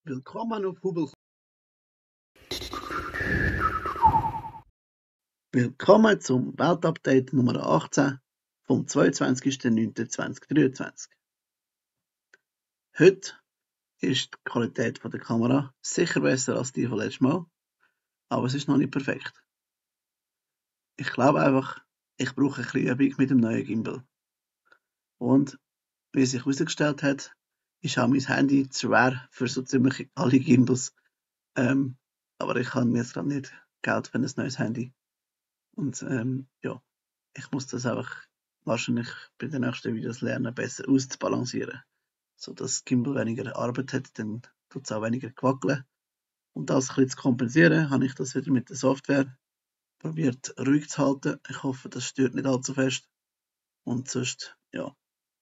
Willkommen auf Hubel. Willkommen zum Weltupdate Nummer 18 vom 22.09.2023. Heute ist die Qualität der Kamera sicher besser als die von letztes Mal, aber es ist noch nicht perfekt. Ich glaube einfach, ich brauche ein bisschen Übung mit dem neuen Gimbal. Und wie sich herausgestellt hat, ist auch mein Handy zu schwer für so ziemlich alle Gimbals. Aber ich habe jetzt gerade nicht Geld für ein neues Handy. Und ja, ich muss das einfach wahrscheinlich bei den nächsten Videos lernen, besser auszubalancieren. So dass Gimbal weniger Arbeit hat, dann tut es auch weniger wackeln. Um das ein bisschen zu kompensieren, habe ich das wieder mit der Software probiert ruhig zu halten. Ich hoffe, das stört nicht allzu fest. Und sonst, ja,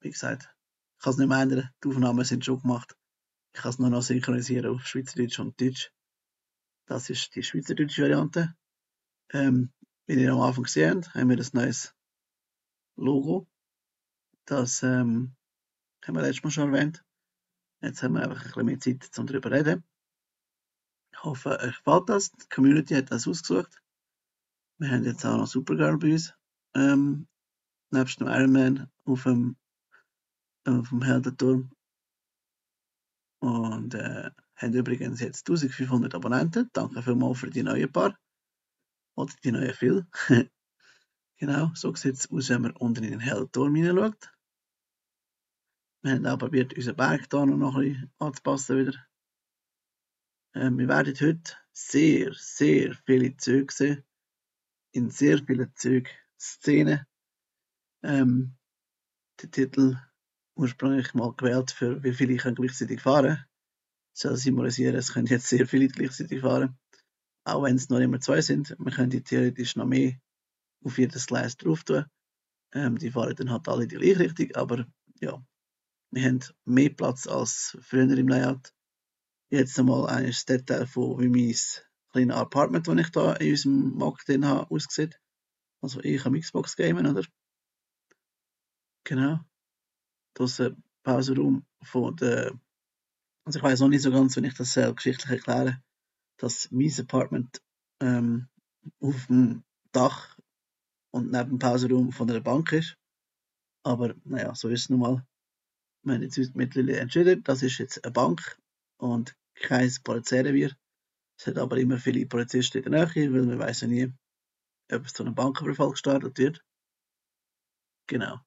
wie gesagt, ich kann es nicht mehr ändern. Die Aufnahmen sind schon gemacht. Ich kann es nur noch synchronisieren auf Schweizerdeutsch und Deutsch. Das ist die schweizerdeutsche Variante. Wie ihr am Anfang gesehen habt, haben wir ein neues Logo. Das haben wir letztes Mal schon erwähnt. Jetzt haben wir einfach ein bisschen mehr Zeit, um darüber zu reden. Ich hoffe, euch gefällt das. Die Community hat das ausgesucht. Wir haben jetzt auch noch Supergirl bei uns. Nebst dem Iron Man auf dem Heldenturm. Und haben übrigens jetzt 1500 Abonnenten. Danke vielmals für die neuen paar. Oder die neuen viel. Genau, so sieht es aus, wenn man unten in den Heldenturm hineinschaut. Wir haben auch probiert, unseren Berg hier noch ein bisschen anzupassen wieder. Wir werden heute sehr, sehr viele Züge sehen. In sehr vielen Zügen Szenen. Der Titel ursprünglich mal gewählt für wie viele können gleichzeitig fahren. Soll symbolisieren, es können jetzt sehr viele gleichzeitig fahren. Auch wenn es noch immer 2 sind. Wir können theoretisch noch mehr auf jedes Gleis drauf tun. Die fahren dann halt alle die gleiche Richtung, aber ja, wir haben mehr Platz als früher im Layout. Jetzt einmal ein Detail von wie mein kleines Apartment, das ich da in unserem Markt drin habe, aussieht. Also ich am Xbox gamen, oder? Genau. Das Pausenraum von der. Also ich weiß noch nicht so ganz, wenn ich das geschichtlich erkläre, dass mein Apartment auf dem Dach und neben dem Pausenraum von einer Bank ist. Aber naja, so ist es nun mal. Wir haben jetzt mittlerweile entschieden, das ist jetzt eine Bank und kein Polizeirevier. Es hat aber immer viele Polizisten in der Nähe, weil man weiß ja nie, ob es zu einem Banküberfall gestartet wird. Genau.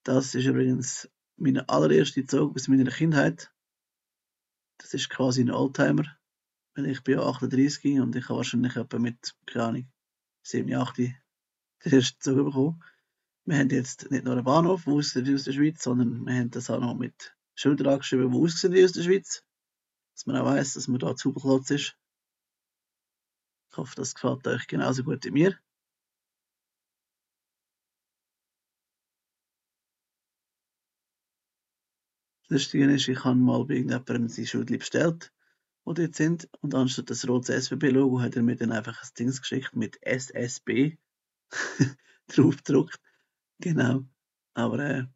Das ist übrigens meine allererste Zug aus meiner Kindheit. Das ist quasi ein Oldtimer. Weil ich bin ja 38 und ich habe wahrscheinlich etwa mit, keine Ahnung, 7, 8 den ersten Zug bekommen. Wir haben jetzt nicht nur einen Bahnhof, der aussieht wie aus der Schweiz, sondern wir haben das auch noch mit Schildern angeschrieben, die aussehen wie aus der Schweiz. Dass man auch weiss, dass man da zu Superklotz ist. Ich hoffe, das gefällt euch genauso gut wie mir. Das Lustige ist, ich habe mal bei irgendjemandem seine Schildchen bestellt, die dort sind. Und anstatt das rote SBB-Logo hat er mir dann einfach ein Ding geschickt mit SSB draufgedruckt. Genau. Aber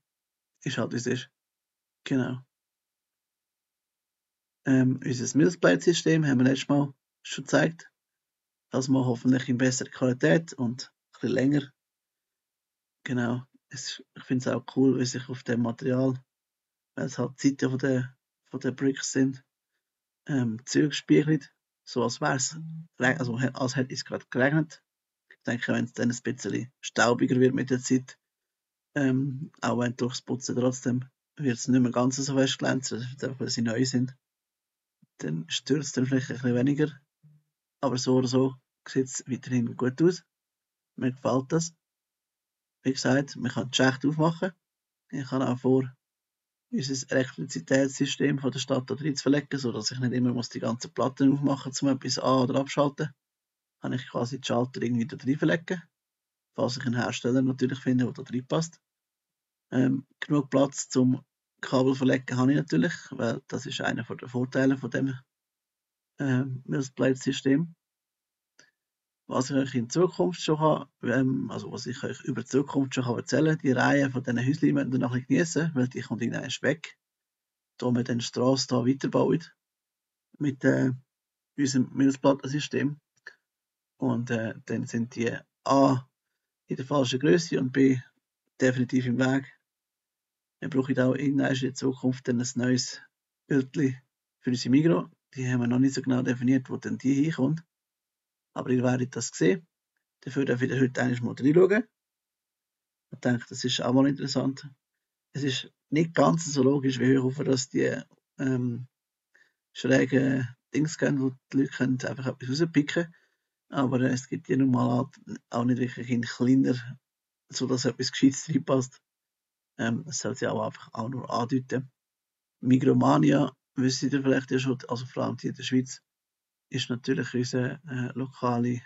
ist halt wie es ist. Genau. Unser Milzplate-System haben wir letztes Mal schon gezeigt. Das mal hoffentlich in besserer Qualität und ein bisschen länger. Genau. Ich finde es auch cool, wie sich auf dem Material, weil es halt die Seiten von den Bricks sind, Züge spiegelt. So als wäre es, also als hätte es gerade geregnet. Ich denke, wenn es dann ein bisschen staubiger wird mit der Zeit, auch wenn durchs Putzen trotzdem, wird es nicht mehr ganz so fest glänzen, einfach weil sie neu sind. Dann stürzt es vielleicht ein bisschen weniger. Aber so oder so sieht es weiterhin gut aus. Mir gefällt das. Wie gesagt, man kann die Schächte aufmachen. Ich habe auch vor, unser Elektrizitätssystem von der Stadt dort zu verlegen, sodass ich nicht immer muss die ganzen Platten aufmachen muss, um etwas an- oder abschalten. Kann ich quasi die Schalter irgendwie da drin verlegen. Falls ich einen Hersteller natürlich finde, der da reinpasst. Genug Platz zum Kabel verlegen habe ich natürlich, weil das ist einer der Vorteile von dem Milzplate-System. Was ich euch in Zukunft schon habe, also was ich euch über die Zukunft schon erzählen kann, die Reihe von diesen Häuschen müsst ihr noch ein bisschen geniessen, weil die kommt irgendwann weg. da wir dann die Strasse da weiterbauen mit unserem Milzplattensystem. Und dann sind die A in der falschen Größe und B definitiv im Weg. Wir brauchen auch irgendwann in der Zukunft dann ein neues Bildchen für unsere Migros. Die haben wir noch nicht so genau definiert, wo dann die hinkommt. Aber ihr werdet das sehen. Dafür darf ich heute eigentlich mal reinschauen. Ich denke, das ist auch mal interessant. Es ist nicht ganz so logisch, wie ich hoffe, dass die schrägen Dings geben, wo die Leute können einfach etwas rauspicken. Aber es gibt ja nun mal auch nicht wirklich in kleiner, sodass etwas Gescheites reinpasst. Es soll sich auch einfach auch nur andeuten. Migromania, wisst ihr vielleicht ja schon, also vor allem hier in der Schweiz, ist natürlich unser lokale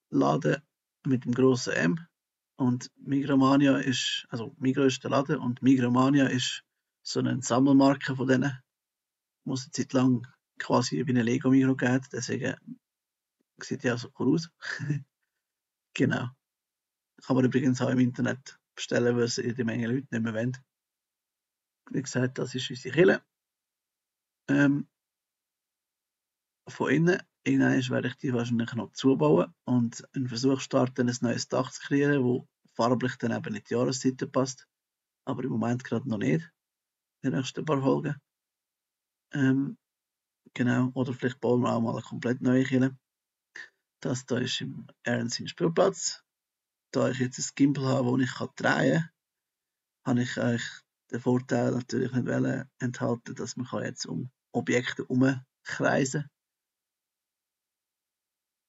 Laden mit dem grossen M. Und Migromania ist, also Migro ist der Laden und Migromania ist so eine Sammelmarke von denen. Muss eine Zeit lang quasi wie eine Lego-Migro geben, deswegen sieht ja so cool aus. Genau. Kann man übrigens auch im Internet bestellen, weil es die Menge Leute nicht mehr wollen. Wie gesagt, das ist unsere Kille. Von innen. Irgendwann werde ich die wahrscheinlich noch zubauen und einen Versuch starten, ein neues Dach zu kreieren, wo farblich dann eben in die Jahreszeiten passt. Aber im Moment gerade noch nicht. In den nächsten paar Folgen. Genau. Oder vielleicht bauen wir auch mal eine komplett neue Kille. Das hier ist im Aaronson Spielplatz. Da ich jetzt ein Gimbal habe, das ich drehen kann, habe ich eigentlich den Vorteil natürlich nicht enthalten, dass man jetzt um Objekte herumkreisen kann.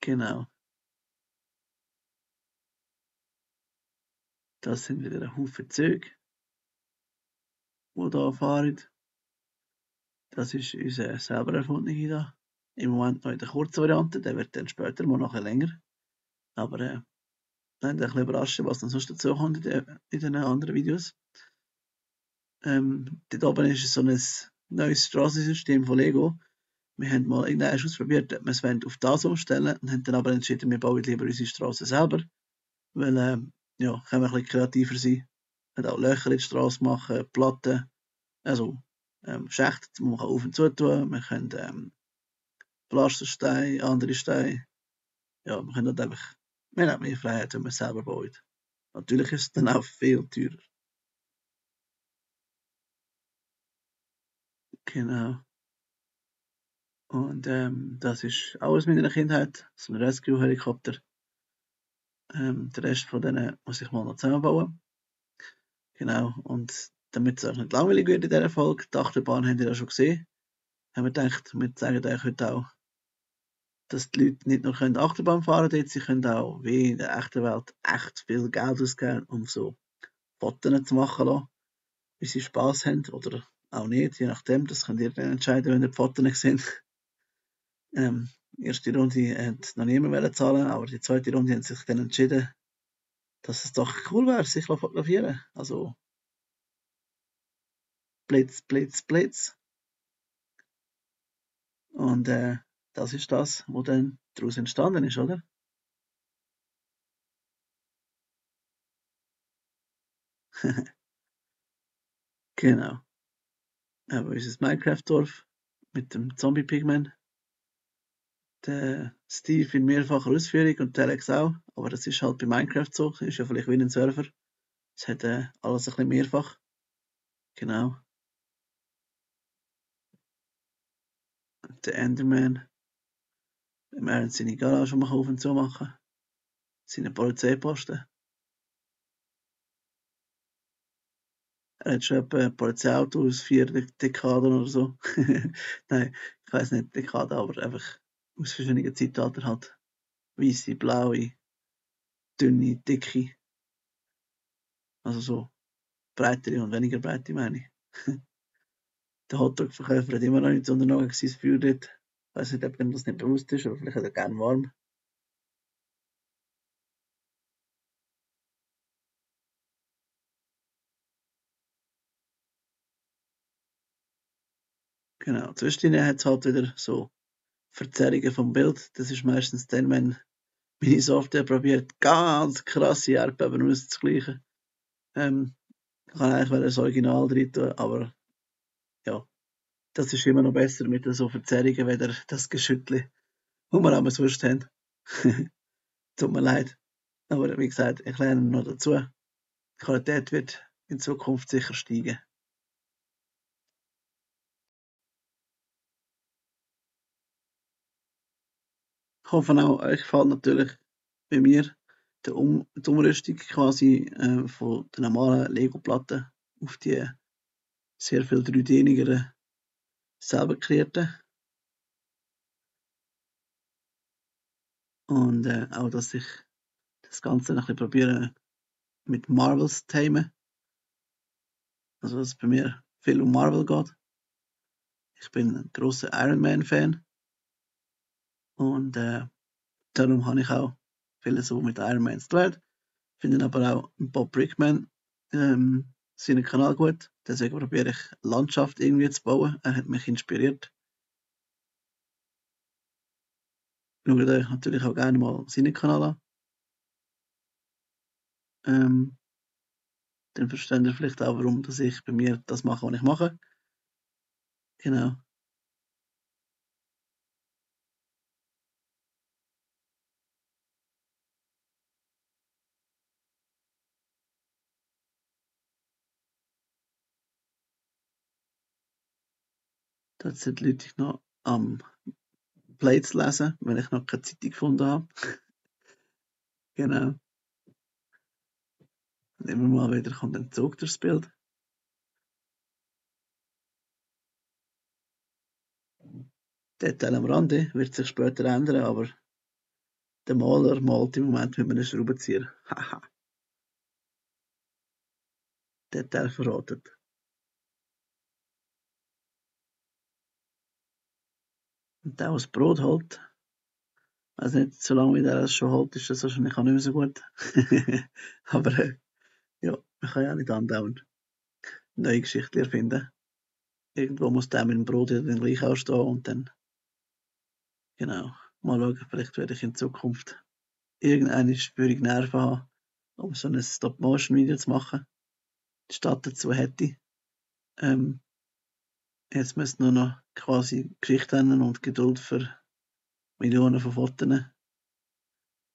Genau. Das sind wieder ein Haufen Züge, die hier fahren. Das ist unser selber erfundener hier. Im Moment noch in der kurzen Variante, der wird dann später mal nachher länger. Aber dann ein bisschen überraschen, was dann sonst dazu kommt in den anderen Videos. Dort oben ist so ein neues Straßensystem von Lego. Wir haben mal irgendwann ausprobiert, ob wir es auf das umstellen und haben dann aber entschieden, wir bauen lieber unsere Straße selber. Weil, ja, können wir ein bisschen kreativer sein. Wir können auch Löcher in die Straße machen, Platten, also Schächte, die man auf und zu tun. Wir können Pflastersteine, andere Steine. Ja, wir können dort einfach, wir haben mehr Freiheit, wenn wir es selber bauen. Natürlich ist es dann auch viel teurer. Genau. Und das ist auch aus meiner Kindheit, so ein Rescue-Helikopter. Der Rest von denen muss ich mal noch zusammenbauen. Genau. Und damit es auch nicht langweilig wird in dieser Folge, die Achterbahn habt ihr ja schon gesehen. Haben wir gedacht, wir zeigen euch heute auch, dass die Leute nicht nur Achterbahn fahren können, sie können auch, wie in der echten Welt, echt viel Geld ausgeben, um so Fotos zu machen lassen, wie sie Spass haben oder auch nicht, je nachdem. Das könnt ihr dann entscheiden, wenn ihr die Fotos nicht seht. Erste Runde hat noch niemand zahlen, aber die zweite Runde haben sich dann entschieden, dass es doch cool wäre, sich fotografieren. Also Blitz, Blitz, Blitz. Und das ist das, was dann daraus entstanden ist, oder? Genau. Aber unser Minecraft-Dorf mit dem Zombie-Pigman. Der Steve in mehrfacher Ausführung und der Alex auch. Aber das ist halt bei Minecraft so. Das ist ja vielleicht wie ein Server. Es hat alles ein bisschen mehrfach. Genau. Der Enderman. Wir werden seine Garage mal auf und zu machen. Seine Polizeiposten. Er hat schon etwa ein Polizeiauto aus 4 Dekaden oder so. Nein, ich weiß nicht Dekaden, aber einfach aus verschiedenen Zeitaltern halt. Weisse, blaue, dünne, dicke. Also so breitere und weniger breite, meine ich. Der Hotdog-Verkäufer hat immer noch nicht unternommen, sein Feuer dort. Ich weiß nicht, ob ihm das nicht bewusst ist, aber vielleicht hat er gerne warm. Genau. Zwischendrin hat es halt wieder so Verzerrungen vom Bild. Das ist meistens dann, wenn meine Software probiert, ganz krasse Erdbeben auszugleichen. Ich kann eigentlich das Original drin tun, aber ja, das ist immer noch besser mit so Verzerrungen, weder das Geschüttli, wo wir aber sonst haben. Tut mir leid. Aber wie gesagt, ich lerne noch dazu. Die Qualität wird in Zukunft sicher steigen. Ich hoffe auch, euch gefällt natürlich bei mir die Umrüstung quasi von der normalen Lego-Platte auf die sehr viel 3D-igeren selber kreierten. Und auch, dass ich das Ganze ein bisschen probiere mit Marvels zu timen. Also, dass es bei mir viel um Marvel geht. Ich bin ein grosser Iron Man-Fan und darum habe ich auch viel so mit Iron Man zu tun. Finde aber auch Bob Brickman seinen Kanal gut. Deswegen probiere ich Landschaft irgendwie zu bauen. Er hat mich inspiriert. Schaut euch natürlich auch gerne mal seinen Kanal an. Dann versteht ihr vielleicht auch, warum dass ich bei mir das mache, was ich mache. Genau. Da sind die Leute noch am Plates lesen, weil ich noch keine Zeitung gefunden habe. Genau. Und immer mal wieder kommt ein Zug durchs Bild. Detail am Rande wird sich später ändern, aber der Maler malt im Moment mit einem Schraubenzieher. Haha, Detail verraten. Und der, der das Brot holt, weiß nicht, solange wie der es schon holt, ist das wahrscheinlich auch nicht mehr so gut. Aber ja, man kann ja nicht andauernd neue Geschichten erfinden. Irgendwo muss der mit dem Brot ja dann gleich auch stehen und dann, genau, mal schauen, vielleicht werde ich in Zukunft irgendeine schwierige Nerven haben, um so ein Stop-Motion-Video zu machen. Die Stadt dazu hätte. Ähm, Jetzt müsste nur noch quasi Geschichte haben und Geduld für Millionen von Fotos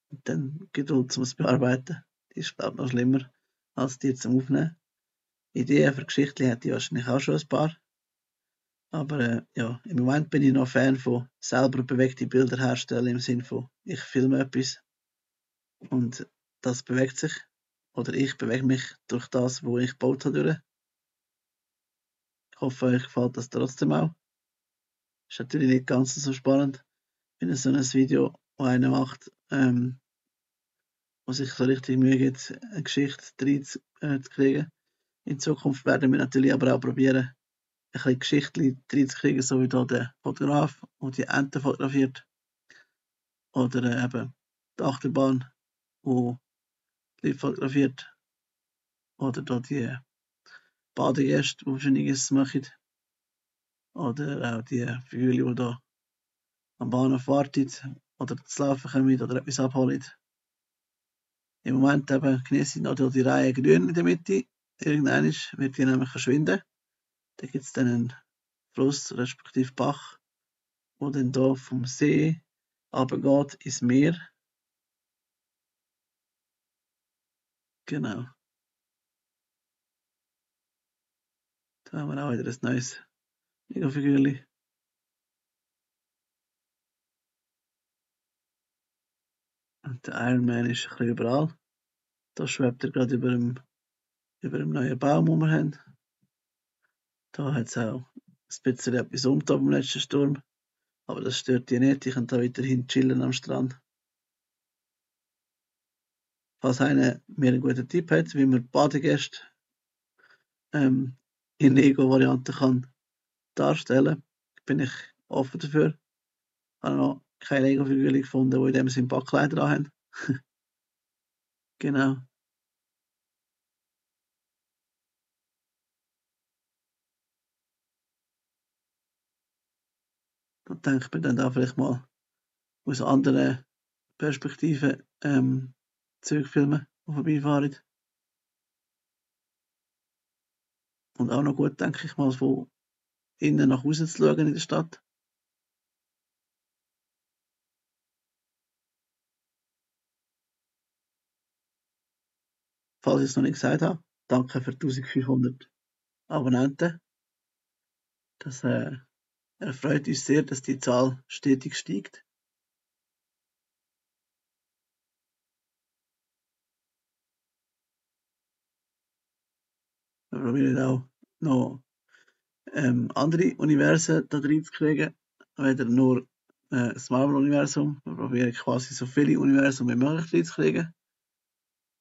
und dann Geduld zum Bearbeiten. Die ist, glaube ich, noch schlimmer als die zum Aufnehmen. Ideen für Geschichten hätte ich wahrscheinlich auch schon ein paar. Aber ja, im Moment bin ich noch Fan von selber bewegte Bilder herstellen im Sinne von, ich filme etwas und das bewegt sich. Oder ich bewege mich durch das, wo ich gebaut habe. Durch. Ich hoffe, euch gefällt das trotzdem auch. Ist natürlich nicht ganz so spannend, wenn so ein Video, wo einer macht, wo sich so richtig Mühe gibt, eine Geschichte reinzukriegen. In Zukunft werden wir natürlich aber auch probieren, ein bisschen Geschichten reinzukriegen, so wie da der Fotograf, der die Enten fotografiert. Oder eben die Achterbahn, wo die Leute fotografiert. Oder da die Badegäste, die Verschiedenes machen. Oder auch die Vögel, die da am Bahnhof warten. Oder zu laufen kommen oder etwas abholen. Im Moment eben genieße ich noch die Reihe Grün in der Mitte. Irgendwann wird die nämlich verschwinden. Da gibt es dann einen Fluss, respektive Bach, wo dann da vom See runtergeht ins Meer. Genau. Da haben wir auch wieder ein neues Lego-Figürchen. Und der Iron Man ist ein bisschen überall. Da schwebt er gerade über dem neuen Baum, den wir haben. Da hat es auch ein bisschen etwas beim letzten Sturm. Aber das stört die nicht. Ich kann da weiterhin chillen am Strand. Falls einer mir einen guten Tipp hat, wie man Badegäste in Lego-Varianten kann darstellen, bin ich offen dafür. Ich habe noch keine Lego-Figuren gefunden, die in dem Sinne Backkleider haben. Genau. Da denke ich mir dann da vielleicht mal aus anderen Perspektiven Zugfilme, die vorbeifahren. Und auch noch gut, denke ich mal, von innen nach außen zu schauen in der Stadt. Falls ich es noch nicht gesagt habe, danke für 1500 Abonnenten. Das erfreut uns sehr, dass die Zahl stetig steigt. Wir probieren auch noch andere Universen da reinzukriegen, weder nur das Marvel-Universum. Wir probieren quasi so viele Universen wie möglich reinzukriegen.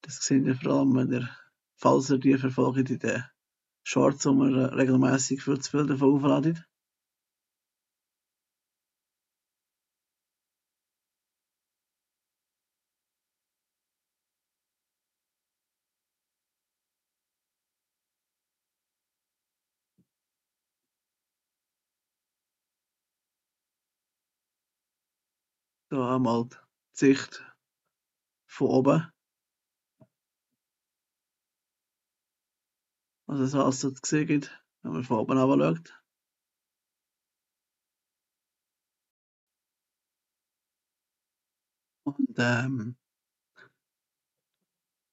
Das seht ihr vor allem, wenn ihr, falls ihr die verfolgt, in den Shorts, wo wir regelmäßig viel zu viel davon aufladen. Da einmal die Sicht von oben, was es alles so zu sehen gibt, wenn man von oben schaut. Und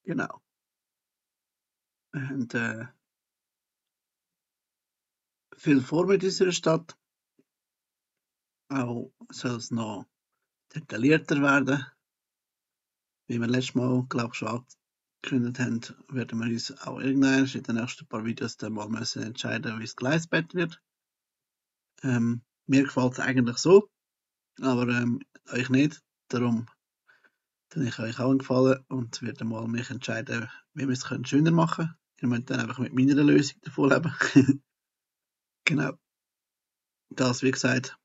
genau. Wir haben viel vor mit unserer Stadt. Auch soll es noch detaillierter werden. Wie wir letztes Mal, glaube ich, schon angekündigt haben, werden wir uns auch irgendwann in den nächsten paar Videos dann mal müssen entscheiden, wie das Gleisbett wird. Mir gefällt es eigentlich so, aber euch nicht. Darum tue ich euch auch einen Gefallen und werde mal mich entscheiden, wie wir es schöner machen können. Ihr müsst dann einfach mit meiner Lösung davon leben. Genau. Das, wie gesagt,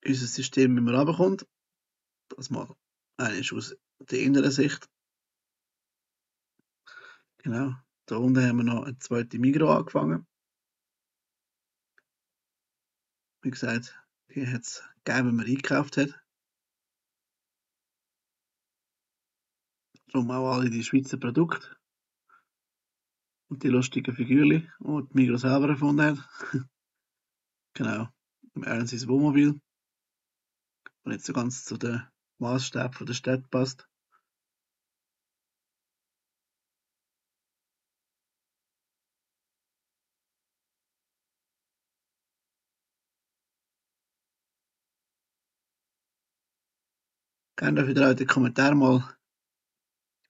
unser System, wie man runterkommt. Das mal eigentlich aus der inneren Sicht. Genau. Da unten haben wir noch eine zweite Migros angefangen. Wie gesagt, die hat es gegeben, wenn man eingekauft hat. Darum auch alle die Schweizer Produkte und die lustigen Figürchen, die die Migros selber erfunden hat. Genau. Im Ernst sein Wohnmobil, das nicht so ganz zu den Maßstäben der Stadt passt. Gerne dürft ihr auch in den Kommentaren mal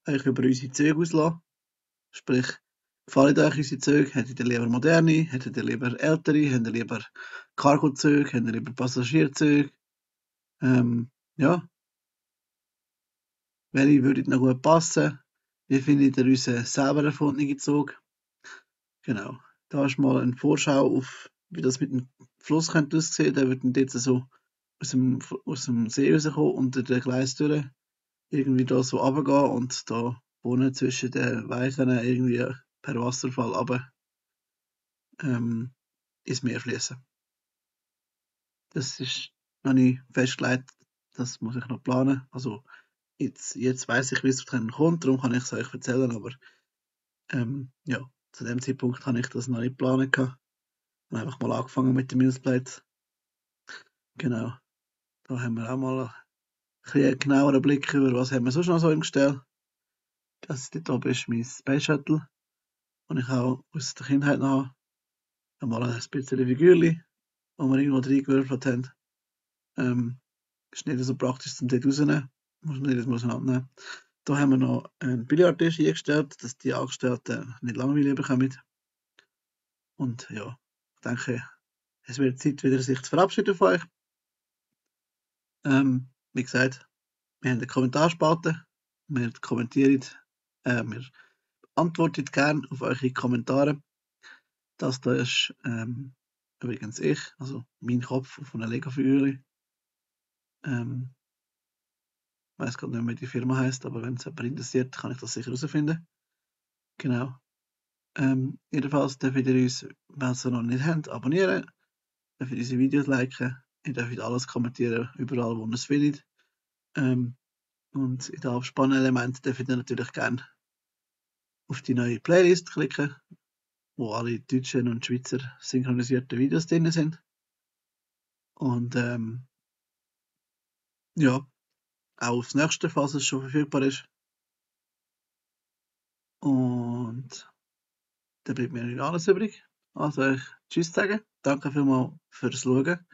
euch über unsere Züge auslassen. Sprich, gefallen euch unsere Züge? Hättet ihr lieber moderne? Hättet ihr lieber ältere? Hättet ihr lieber Cargo-Züge? Hättet ihr lieber Passagierzüge? Ja, welche würden noch gut passen? Wie findet ihr unseren selber erfundenen Zug? Genau. Da ist mal eine Vorschau auf, wie das mit dem Fluss könnte aussehen. Der wird dann dort so aus dem See rauskommen unter den Gleistüren irgendwie da so runtergehen und da wohnen zwischen den Weichen irgendwie per Wasserfall runter ins Meer fließen. Das ist noch nicht festgelegt, das muss ich noch planen. Also jetzt weiß ich, wie es dran kommt, darum kann ich es euch erzählen, aber ja, zu dem Zeitpunkt habe ich das noch nicht geplant gehabt. Ich habe einfach mal angefangen mit den Newsplates. Genau, da haben wir auch mal einen genaueren Blick über, was haben wir sonst noch so im Gestell. Das dort oben ist mein Space Shuttle, den ich auch aus der Kindheit noch habe. Mal ein bisschen Figürchen, die wir irgendwo reingewürfelt haben. Ist nicht so praktisch zum dort rausnehmen. Muss man jedes Mal auseinandernehmen. Da haben wir noch einen Billardtisch eingestellt, dass die Angestellten nicht Langweile bekommen. Und ja, ich denke, es wird Zeit, wieder sich zu verabschieden von euch. Wie gesagt, wir haben eine Kommentarspalte. Wir kommentieren, wir antworten gerne auf eure Kommentare. Das da ist übrigens ich, also mein Kopf von einer Lego-Figur. Ich weiß gerade nicht mehr, wie die Firma heißt, aber wenn es jemand interessiert, kann ich das sicher herausfinden. Genau. Jedenfalls dürft ihr uns, wenn ihr es noch nicht habt, abonnieren, dürft ihr unsere Videos liken, ihr dürft alles kommentieren, überall wo ihr es findet. Und in den Abspannelementen dürft ihr natürlich gerne auf die neue Playlist klicken. wo alle deutschen und Schweizer synchronisierten Videos drin sind. Und ja, auch aufs nächste, falls es schon verfügbar ist. Und dann bleibt mir nicht alles übrig. Also ich Tschüss sagen. Danke vielmals fürs Schauen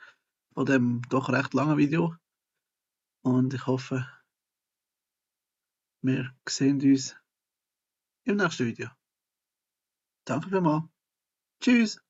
von dem doch recht langen Video. Und ich hoffe, wir sehen uns im nächsten Video. Danke vielmals. Tschüss.